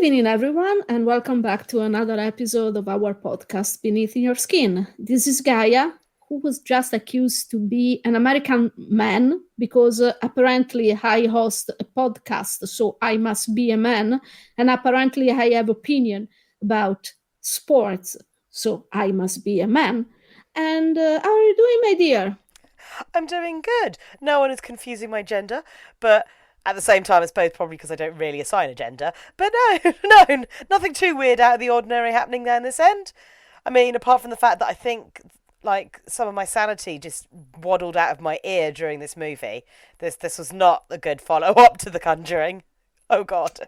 evening, everyone, and welcome back to another episode of our podcast, Beneath Your Skin. This is Gaia, who was just accused to be an American man because apparently I host a podcast, so I must be a man, and apparently I have opinion about sports, so I must be a man. And how are you doing, my dear? I'm doing good. No one is confusing my gender, but at the same time, it's both probably because I don't really assign a gender. But no, no, nothing too weird out of the ordinary happening there in this end. I mean, apart from the fact that I think like some of my sanity just waddled out of my ear during this movie. This was not a good follow up to The Conjuring. Oh God.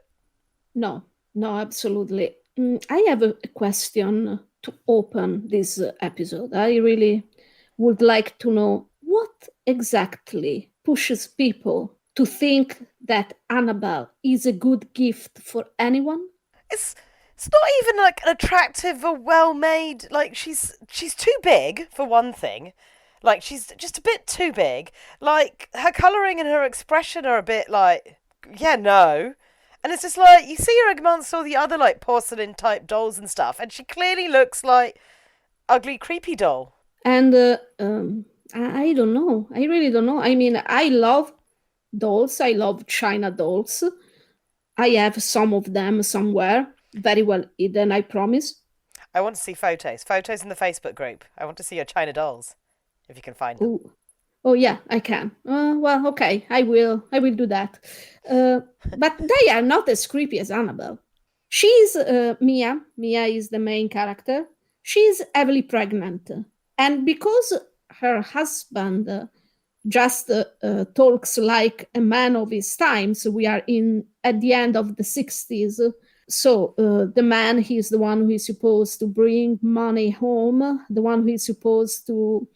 No, no, absolutely. I have a question to open this episode. I really would like to know what exactly pushes people to think that Annabelle is a good gift for anyone. It's it's not even like an attractive or well made. Like she's too big for one thing. Like she's just a bit too big. Like her colouring and her expression are a bit like yeah no. And it's just like you see her amongst all the other like porcelain type dolls and stuff, and she clearly looks like ugly creepy doll. And I don't know. I really don't know. I mean, I love dolls. I love China dolls. I have some of them somewhere, very well hidden, I promise. I want to see photos. Photos in the Facebook group. I want to see your China dolls, if you can find them. Oh, oh yeah, I can. Well, okay, I will. I will do that. But they are not as creepy as Annabelle. She's Mia. Mia is the main character. She's heavily pregnant, and because her husband just talks like a man of his times, we are in at the end of the 60s. So the man, he's the one who is supposed to bring money home, the one who is supposed to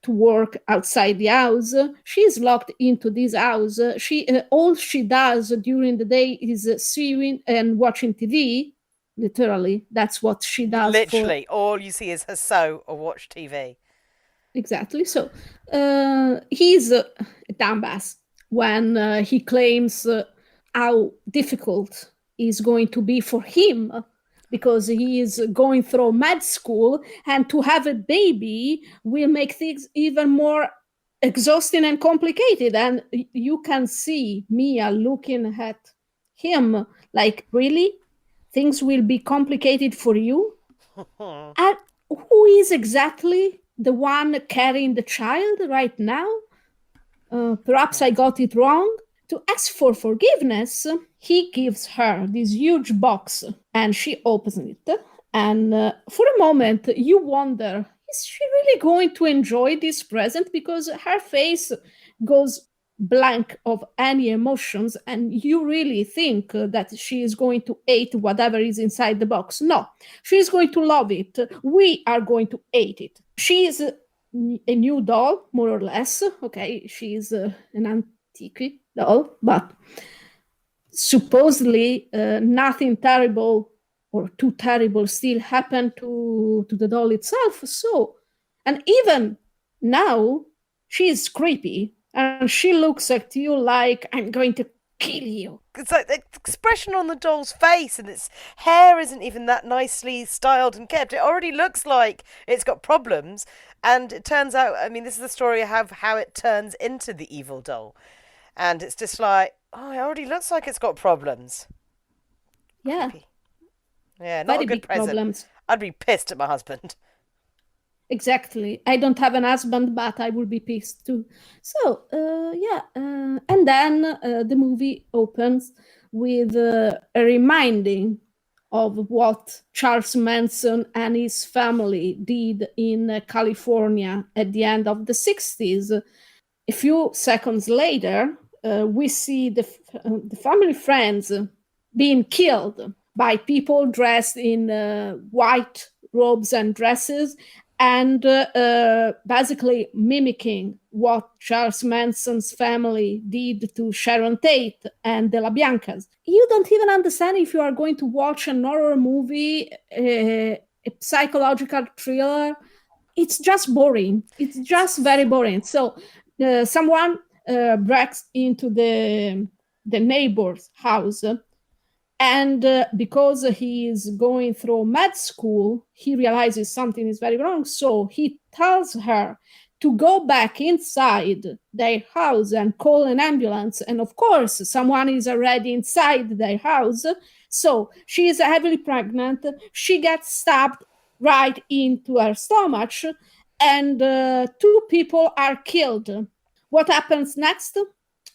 work outside the house. She's locked into this house. She all she does during the day is sewing and watching TV. Literally, that's what she does for Literally, all you see is her sew or watch TV. exactly. So he's a dumbass when he claims how difficult is going to be for him because he is going through med school, and to have a baby will make things even more exhausting and complicated. And you can see Mia looking at him like, really? Things will be complicated for you? And who is exactly the one carrying the child right now? Perhaps I got it wrong. To ask for forgiveness, he gives her this huge box and she opens it. And for a moment, you wonder, is she really going to enjoy this present? Because her face goes blank of any emotions, and you really think that she is going to hate whatever is inside the box. No, she is going to love it. We are going to hate it. She is a new doll, more or less. Okay, she is an antique doll, but supposedly nothing terrible or too terrible still happened to the doll itself. So, and even now, she is creepy and she looks at you like, I'm going to kill you. It's like the expression on the doll's face, and its hair isn't even that nicely styled and kept. It already looks like it's got problems. And it turns out, I mean, this is the story of how it turns into the evil doll. And it's just like, oh, it already looks like it's got problems. Yeah. Creepy. Yeah, not Very a good big present. problems. I'd be pissed at my husband. Exactly. I don't have an husband, but I will be pissed too. So, yeah. And then the movie opens with a reminding of what Charles Manson and his family did in California at the end of the 60s. A few seconds later, we see the family friends being killed by people dressed in white robes and dresses, and basically mimicking what Charles Manson's family did to Sharon Tate and the La Biancas. You don't even understand if you are going to watch an horror movie, a psychological thriller. It's just boring. It's just very boring. So someone breaks into the neighbor's house, And because he is going through med school, he realizes something is very wrong. So he tells her to go back inside their house and call an ambulance. And of course, someone is already inside their house. So she is heavily pregnant. She gets stabbed right into her stomach, and two people are killed. What happens next?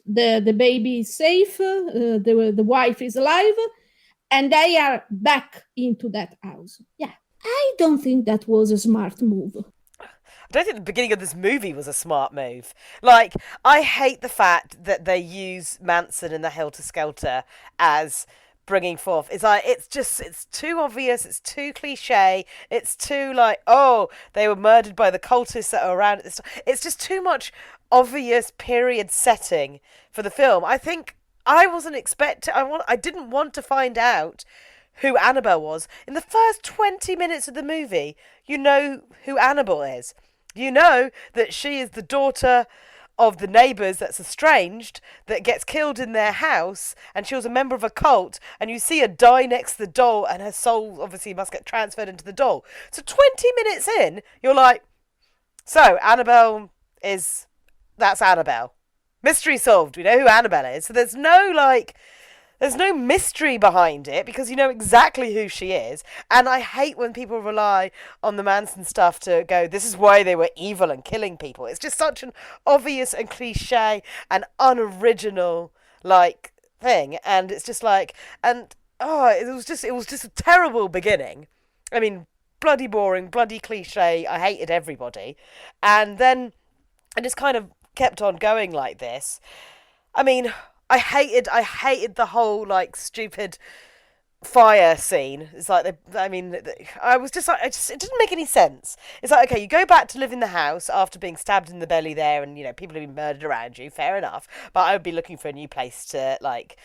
The baby is safe, the wife is alive, and they are back into that house. Yeah, I don't think that was a smart move. I don't think the beginning of this movie was a smart move. Like, I hate the fact that they use Manson in the Helter Skelter as bringing forth. It's like, it's too obvious, it's too cliche, it's too like, oh, they were murdered by the cultists that are around at this time. It's just too much obvious period setting for the film. I think I wasn't expecting, I didn't want to find out who Annabelle was. In the first 20 minutes of the movie, you know who Annabelle is. You know that she is the daughter of the neighbours that's estranged, that gets killed in their house, and she was a member of a cult, and you see her die next to the doll, and her soul obviously must get transferred into the doll. So 20 minutes in, you're like, so Annabelle is... that's Annabelle. Mystery solved. We know who Annabelle is. So there's no mystery behind it because you know exactly who she is. And I hate when people rely on the Manson stuff to go, this is why they were evil and killing people. It's just such an obvious and cliche and unoriginal like thing. And it's just like, and oh, it was just a terrible beginning. I mean, bloody boring, bloody cliche. I hated everybody. And then I just kind of kept on going like this. I mean, I hated the whole like stupid fire scene. It's like I was just like, it didn't make any sense. It's like, okay, you go back to live in the house after being stabbed in the belly there, and you know people have been murdered around you. Fair enough, but I would be looking for a new place to like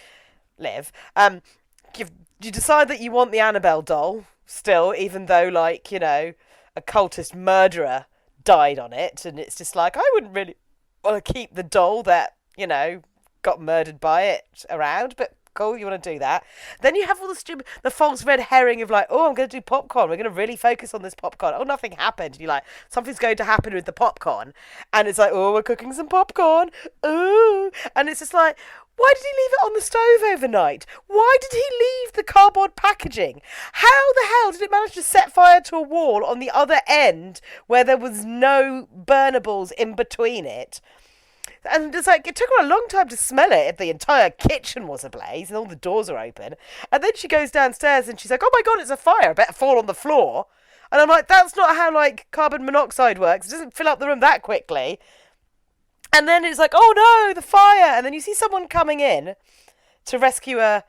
live. You decide that you want the Annabelle doll still, even though like you know a cultist murderer died on it, and it's just like I wouldn't really want to keep the doll that you know got murdered by it around, but cool, you want to do that. Then you have all the false red herring of like, oh, I'm going to do popcorn. We're going to really focus on this popcorn. Oh, nothing happened. And you're like, something's going to happen with the popcorn. And it's like, oh, we're cooking some popcorn. Ooh. And it's just like, why did he leave it on the stove overnight? Why did he leave the cardboard packaging? How the hell did it manage to set fire to a wall on the other end where there was no burnables in between it? And it's like, it took her a long time to smell it if the entire kitchen was ablaze and all the doors are open. And then she goes downstairs and she's like, oh my God, it's a fire. I better fall on the floor. And I'm like, that's not how, like, carbon monoxide works. It doesn't fill up the room that quickly. And then it's like, oh no, the fire. And then you see someone coming in to rescue her.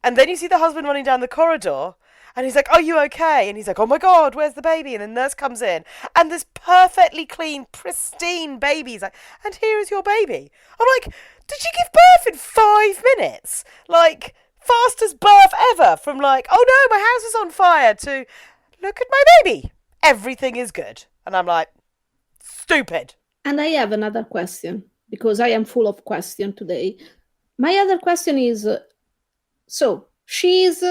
And then you see the husband running down the corridor. And he's like, are you okay? And he's like, oh my God, where's the baby? And the nurse comes in. And this perfectly clean, pristine baby is like, and here is your baby. I'm like, did you give birth in 5 minutes? Like, fastest birth ever. From like, oh no, my house is on fire to, look at my baby. Everything is good. And I'm like, stupid. And I have another question, because I am full of questions today. My other question is, so she's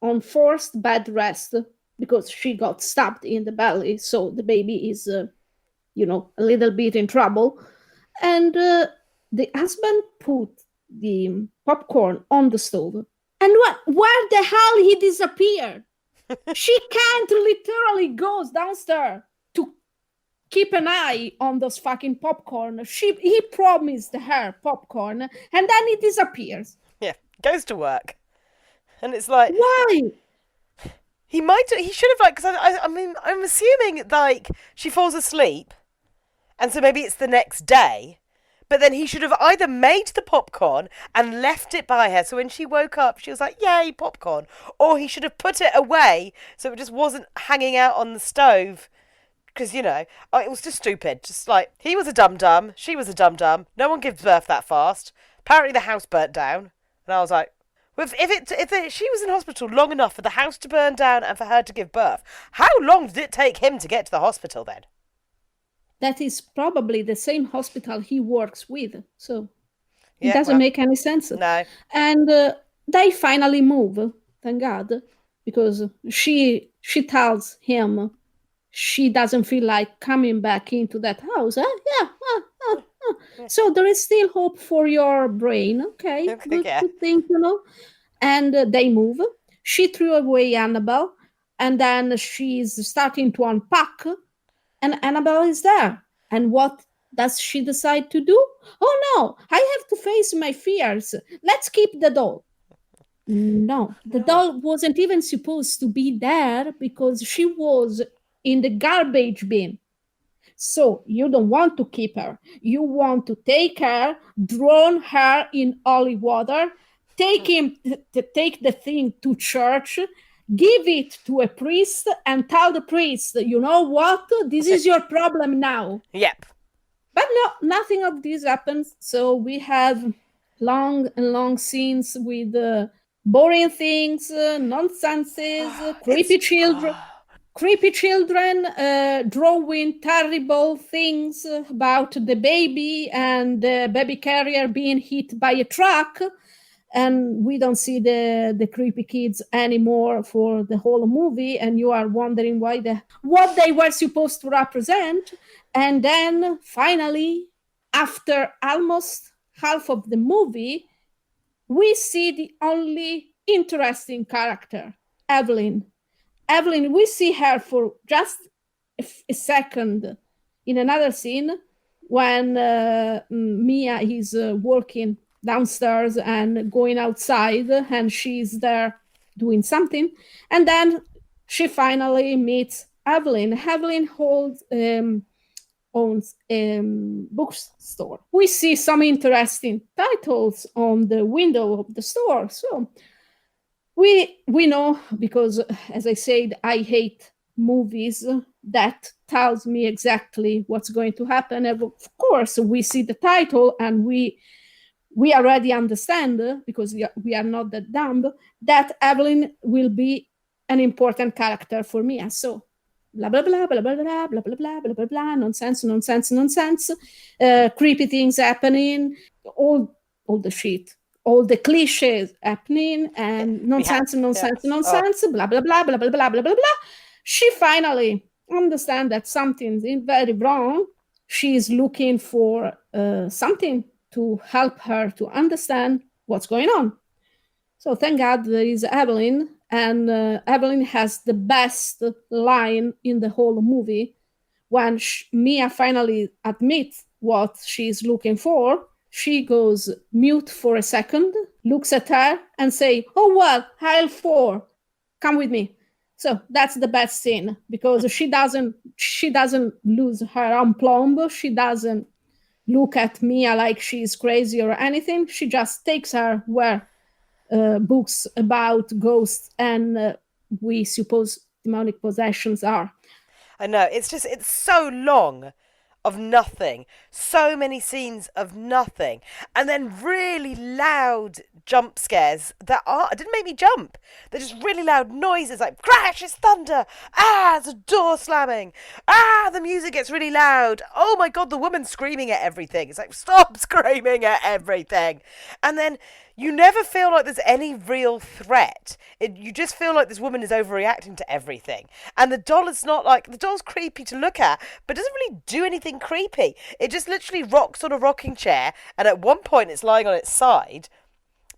on forced bed rest because she got stabbed in the belly, so the baby is, a little bit in trouble. And the husband put the popcorn on the stove. And where the hell he disappeared? She can't literally goes downstairs to keep an eye on those fucking popcorn. He promised her popcorn, and then he disappears. Yeah, goes to work. And it's like, why? He should have, like, because I mean, I'm assuming, like, she falls asleep, and so maybe it's the next day, but then he should have either made the popcorn and left it by her, so when she woke up, she was like, yay, popcorn, or he should have put it away, so it just wasn't hanging out on the stove, because, you know, it was just stupid, just like, he was a dum-dum, she was a dum-dum, no one gives birth that fast, apparently the house burnt down, and I was like, if she was in hospital long enough for the house to burn down and for her to give birth, how long did it take him to get to the hospital then? That is probably the same hospital he works with, so it doesn't make any sense. No. And They finally move, thank God, because she tells him she doesn't feel like coming back into that house. Yeah. Yeah. So there is still hope for your brain. Okay, Okay, yeah. good thing to know. And they move. She threw away Annabelle, and then she's starting to unpack, and Annabelle is there. And what does she decide to do? Oh no, I have to face my fears. Let's keep the doll. No, the No. doll wasn't even supposed to be there because she was in the garbage bin. So you don't want to keep her. You want to take her, drown her in holy water, take the thing to church, give it to a priest, and tell the priest, you know what? This is your problem now. Yep. But no, nothing of this happens. So we have long and long scenes with boring things, nonsenses, It's. creepy children drawing terrible things about the baby and the baby carrier being hit by a truck, and we don't see the creepy kids anymore for the whole movie, and you are wondering what they were supposed to represent. And then finally, after almost half of the movie, we see the only interesting character, Evelyn. Evelyn, we see her for just a second in another scene when Mia is working downstairs and going outside, and she's there doing something. And then she finally meets Evelyn. Evelyn owns a bookstore. We see some interesting titles on the window of the store. So we know, because as I said, I hate movies that tells me exactly what's going to happen. And of course we see the title and we already understand, because we are not that dumb, that Evelyn will be an important character for me. And so blah blah blah blah blah blah blah blah blah blah blah blah, nonsense, creepy things happening, all all the shit, all the cliches happening, and Yeah. Yeah. Oh. nonsense, blah blah blah blah blah blah blah blah blah. She finally understands that something's very wrong. She's looking for something to help her to understand what's going on. So thank God there is Evelyn, and Evelyn has the best line in the whole movie when Mia finally admits what she's looking for. She goes mute for a second, looks at her, and say, "Oh well, aisle 4, come with me." So that's the best scene, because she doesn't lose her aplomb. She doesn't look at Mia like she's crazy or anything. She just takes her where books about ghosts and we suppose demonic possessions are. I know. It's so long of nothing. So many scenes of nothing. And then really loud jump scares that didn't make me jump. They're just really loud noises like crash, it's thunder. Ah, it's a door slamming. Ah, the music gets really loud. Oh my god, the woman screaming at everything. It's like, stop screaming at everything. And then you never feel like there's any real threat. You just feel like this woman is overreacting to everything. And the doll is not like, the doll's creepy to look at, but doesn't really do anything creepy. It just literally rocks on a rocking chair, and at one point it's lying on its side.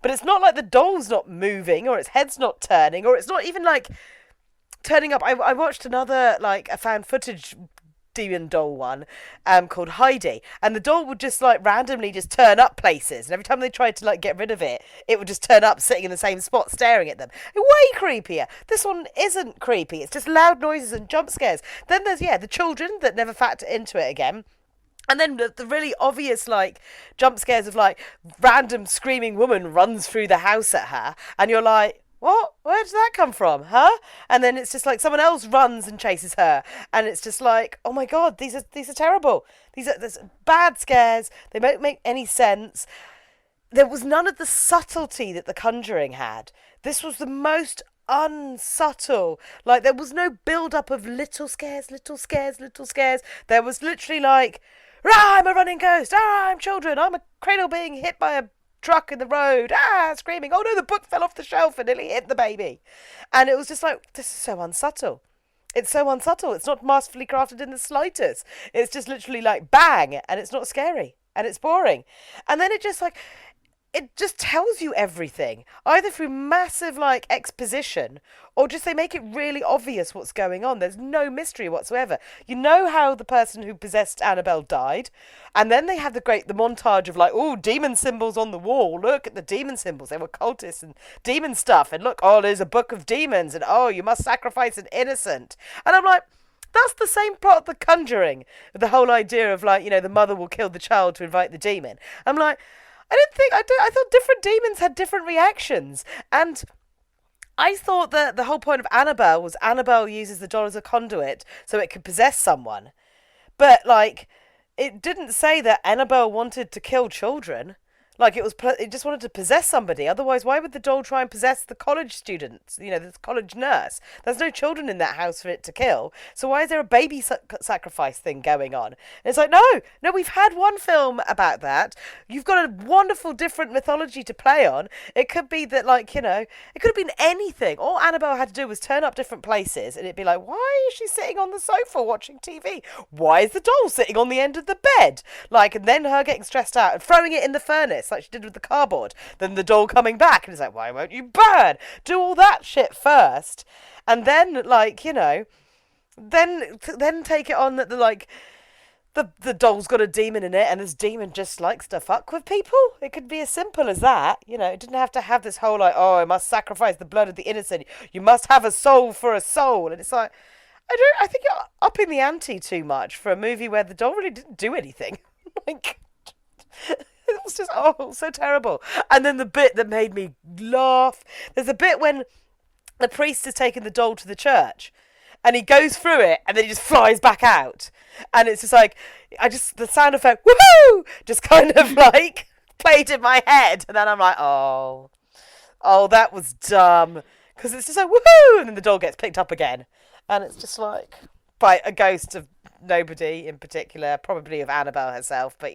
But it's not like the doll's not moving, or its head's not turning, or it's not even like turning up. I watched another, like, a found footage demon doll one called Heidi, and the doll would just like randomly just turn up places, and every time they tried to like get rid of it, it would just turn up sitting in the same spot staring at them. Way creepier. This one isn't creepy. It's just loud noises and jump scares. Then there's the children that never factor into it again. And then the really obvious, like, jump scares of, like, random screaming woman runs through the house at her, and you're like, what? Where did that come from? Huh? And then it's just like someone else runs and chases her, and it's just like, oh my god, these are terrible. These are bad scares. They don't make any sense. There was none of the subtlety that The Conjuring had. This was the most unsubtle. Like, there was no build up of little scares, little scares, little scares. There was literally like, I'm a running ghost. I'm children. I'm a cradle being hit by a truck in the road, screaming, oh no, the book fell off the shelf and nearly hit the baby. And it was just like, this is so unsubtle. It's so unsubtle. It's not masterfully crafted in the slightest. It's just literally like bang, and it's not scary, and it's boring. And then it just tells you everything, either through massive like exposition, or just they make it really obvious what's going on. There's no mystery whatsoever. You know how the person who possessed Annabelle died, and then they have the montage of like, oh, demon symbols on the wall. Look at the demon symbols. They were cultists and demon stuff. And look, oh, there's a book of demons, and oh, you must sacrifice an innocent. And I'm like, that's the same plot of The Conjuring. The whole idea of like, the mother will kill the child to invite the demon. I'm like, I thought different demons had different reactions. And I thought that the whole point of Annabelle was Annabelle uses the doll as a conduit so it could possess someone. But, like, it didn't say that Annabelle wanted to kill children. Like, it just wanted to possess somebody. Otherwise, why would the doll try and possess the college students? The college nurse. There's no children in that house for it to kill. So why is there a baby sacrifice thing going on? And it's like, no, we've had one film about that. You've got a wonderful different mythology to play on. It could be that, like, it could have been anything. All Annabelle had to do was turn up different places, and it'd be like, why is she sitting on the sofa watching TV? Why is the doll sitting on the end of the bed? Like, and then her getting stressed out and throwing it in the furnace, like she did with the cardboard. Then the doll coming back, and it's like, why won't you burn? Do all that shit first, and then, like, then take it on that the doll's got a demon in it, and this demon just likes to fuck with people. It could be as simple as that. It didn't have to have this whole like, oh, I must sacrifice the blood of the innocent. You must have a soul for a soul, and it's like, I think you're upping the ante too much for a movie where the doll really didn't do anything. Like, it was just, so terrible. And then the bit that made me laugh, there's a bit when the priest has taken the doll to the church, and he goes through it, and then he just flies back out. And it's just like, the sound effect, woohoo, just kind of like played in my head. And then I'm like, oh, that was dumb. Because it's just like, woohoo, and then the doll gets picked up again. And it's just like, by a ghost of nobody in particular, probably of Annabelle herself, but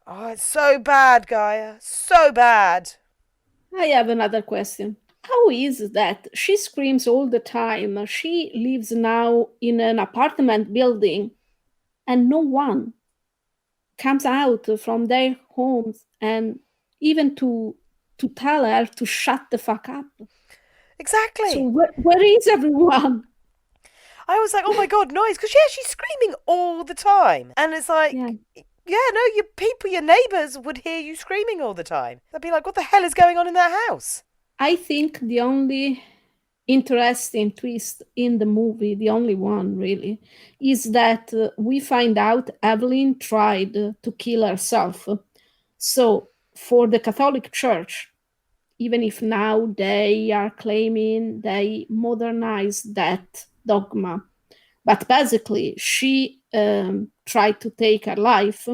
oh, it's so bad, Gaia. So bad. I have another question. How is it that she screams all the time? She lives now in an apartment building and no one comes out from their homes and even to tell her to shut the fuck up. Exactly. So where is everyone? I was like, oh my god, noise. Because, yeah, she's screaming all the time. And it's like, yeah, no, your people, your neighbours would hear you screaming all the time. They'd be like, what the hell is going on in that house? I think the only interesting twist in the movie, the only one really, is that we find out Evelyn tried to kill herself. So for the Catholic Church, even if now they are claiming they modernized that dogma, but basically she tried to take her life,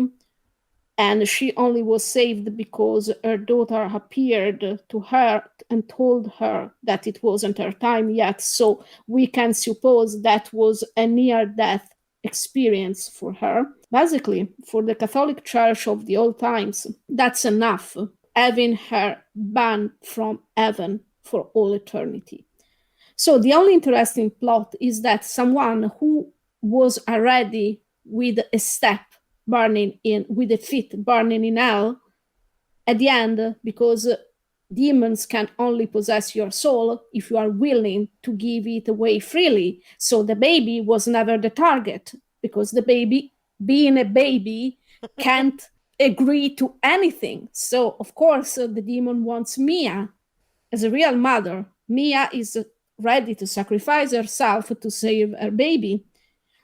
and she only was saved because her daughter appeared to her and told her that it wasn't her time yet. So we can suppose that was a near-death experience for her. Basically, for the Catholic Church of the old times, that's enough, having her banned from heaven for all eternity. So the only interesting plot is that someone who was already with a step burning in, with a feet burning in hell, at the end, because demons can only possess your soul if you are willing to give it away freely. So the baby was never the target, because the baby, being a baby, can't agree to anything. So, of course, the demon wants Mia as a real mother. Mia is ready to sacrifice herself to save her baby.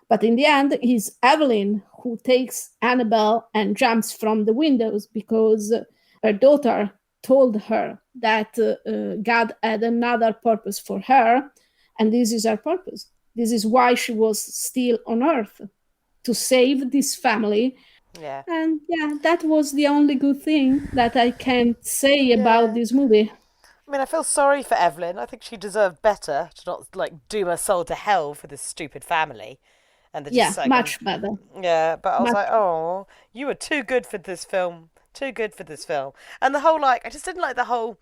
But in the end, it's Evelyn who takes Annabelle and jumps from the windows because her daughter told her that God had another purpose for her, and this is her purpose. This is why she was still on Earth, to save this family. Yeah. And yeah, that was the only good thing that I can say about this movie. I mean, I feel sorry for Evelyn. I think she deserved better to not, like, doom her soul to hell for this stupid family. And Yeah, much better. Yeah, but I was Much like, oh, you were too good for this film Too good for this film. And the whole, like, I just didn't like the whole.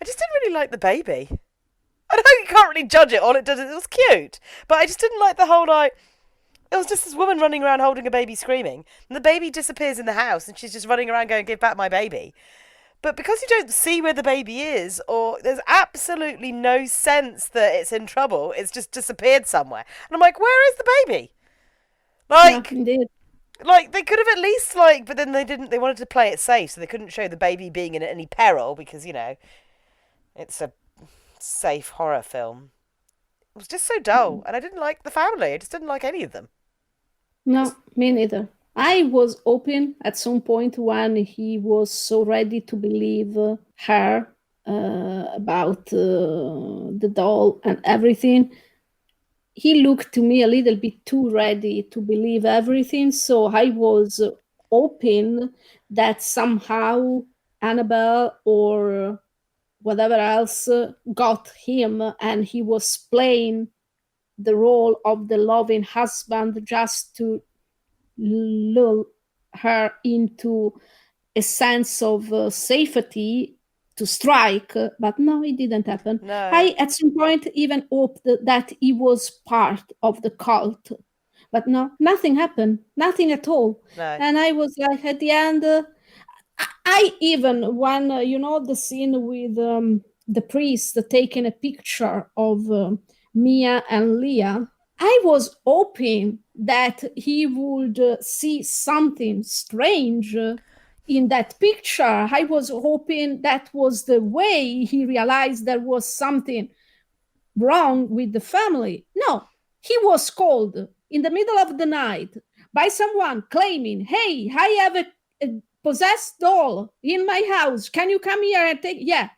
I just didn't really like the baby. I know you can't really judge it. All it does is it was cute, but I just didn't like the whole like. It was just this woman running around holding a baby, screaming, and the baby disappears in the house, and she's just running around going, "Give back my baby." But because you don't see where the baby is, or there's absolutely no sense that it's in trouble, it's just disappeared somewhere. And I'm like, where is the baby? Yeah, Like, indeed. like they could have at least like, but then they didn't. They wanted to play it safe, so they couldn't show the baby being in any peril because it's a safe horror film. It was just so dull, and I didn't like the family. I just didn't like any of them. No, me neither. I was hoping at some point when he was so ready to believe her about the doll and everything. He looked to me a little bit too ready to believe everything. So I was hoping that somehow Annabelle or whatever else got him and he was playing the role of the loving husband just to lull her into a sense of safety to strike, but no, it didn't happen. No, I, at some point, even hoped that he was part of the cult, but no, nothing happened, nothing at all. no. And I was like, at the end, I even, when, the scene with the priest taking a picture of Mia and Leah, I was hoping that he would see something strange in that picture. I was hoping that was the way he realized there was something wrong with the family. No, he was called in the middle of the night by someone claiming, "Hey, I have a possessed doll in my house. Can you come here and take?" Yeah,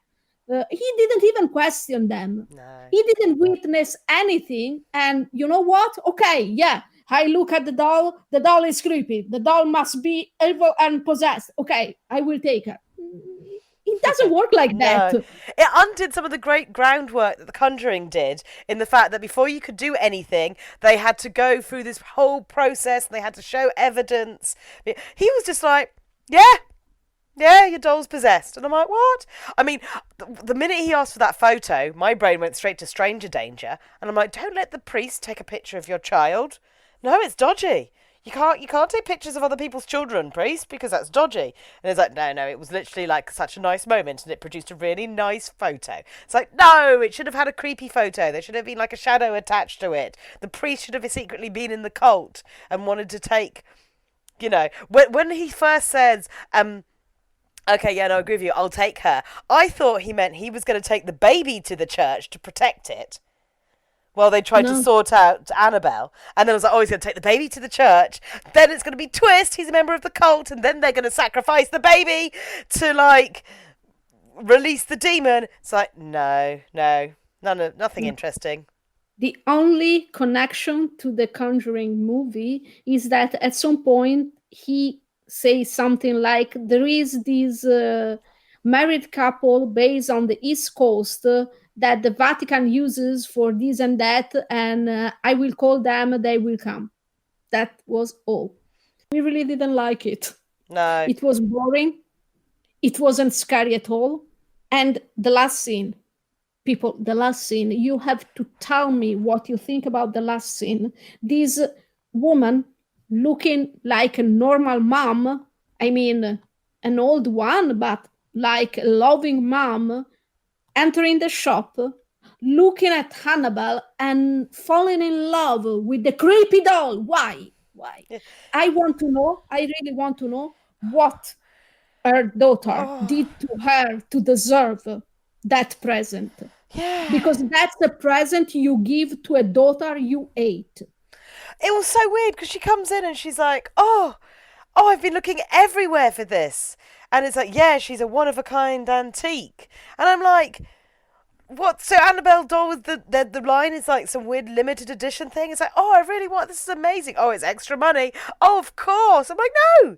he didn't even question them. No. He didn't witness anything. And you know what? Okay, yeah. I look at the doll. The doll is creepy. The doll must be evil and possessed. Okay, I will take her. It doesn't work like that. No. It undid some of the great groundwork that The Conjuring did in the fact that before you could do anything, they had to go through this whole process and they had to show evidence. He was just like, yeah, yeah, your doll's possessed. And I'm like, what? I mean, the minute he asked for that photo, my brain went straight to stranger danger. And I'm like, don't let the priest take a picture of your child. No, it's dodgy. You can't take pictures of other people's children, priest, because that's dodgy. And it's like, no, it was literally like such a nice moment and it produced a really nice photo. It's like, no, it should have had a creepy photo. There should have been like a shadow attached to it. The priest should have secretly been in the cult and wanted to take, when he first says, okay, yeah, no, I agree with you. I'll take her. I thought he meant he was going to take the baby to the church to protect it while they tried to No, sort out Annabelle. And then I was like, oh, he's going to take the baby to the church. Then it's going to be twist. He's a member of the cult. And then they're going to sacrifice the baby to, like, release the demon. It's like, no, nothing no. interesting. The only connection to the Conjuring movie is that at some point he says something like, "There is this married couple based on the East Coast that the Vatican uses for this and that, and I will call them, they will come." That was all. We really didn't like it. No. It was boring. It wasn't scary at all. And the last scene, people, the last scene, you have to tell me what you think about the last scene. This woman looking like a normal mom, I mean, an old one, but like a loving mom, entering the shop, looking at Hannibal and falling in love with the creepy doll. Why? I want to know, I really want to know what her daughter Oh, did to her to deserve that present, yeah. because that's the present you give to a daughter you hate. It was so weird because she comes in and she's like, I've been looking everywhere for this. And it's like, yeah, she's a one of a kind antique. And I'm like, what? So Annabelle doll with the line is like some weird limited edition thing. It's like, oh, I really want this. Is amazing. Oh, it's extra money. Oh, of course. I'm like, no.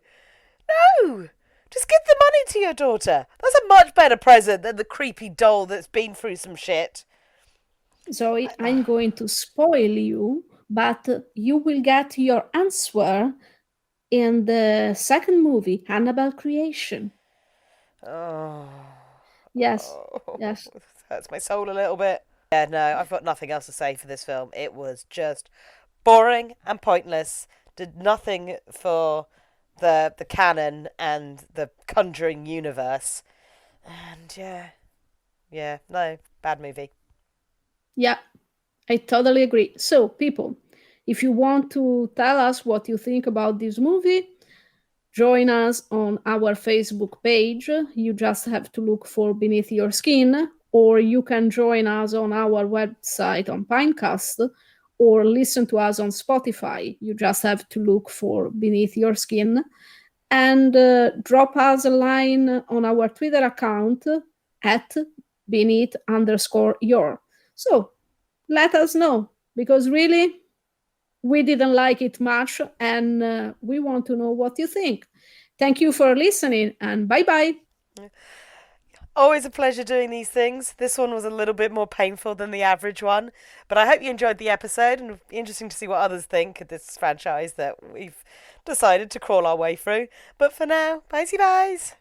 Just give the money to your daughter. That's a much better present than the creepy doll that's been through some shit. So I'm going to spoil you, but you will get your answer in the second movie, Annabelle Creation. Oh, Yes, oh, yes. it hurts my soul a little bit. Yeah, no, I've got nothing else to say for this film. It was just boring and pointless. Did nothing for the canon and the Conjuring universe. And yeah, no, bad movie. Yeah, I totally agree. So, people, if you want to tell us what you think about this movie, join us on our Facebook page. You just have to look for Beneath Your Skin, or you can join us on our website on Pinecast, or listen to us on Spotify. You just have to look for Beneath Your Skin. And drop us a line on our Twitter account at beneath underscore your. So let us know, because really we didn't like it much, and we want to know what you think. Thank you for listening, and bye bye. Always a pleasure doing these things. This one was a little bit more painful than the average one, but I hope you enjoyed the episode, and it'll be interesting to see what others think of this franchise that we've decided to crawl our way through. But for now, bye, byes.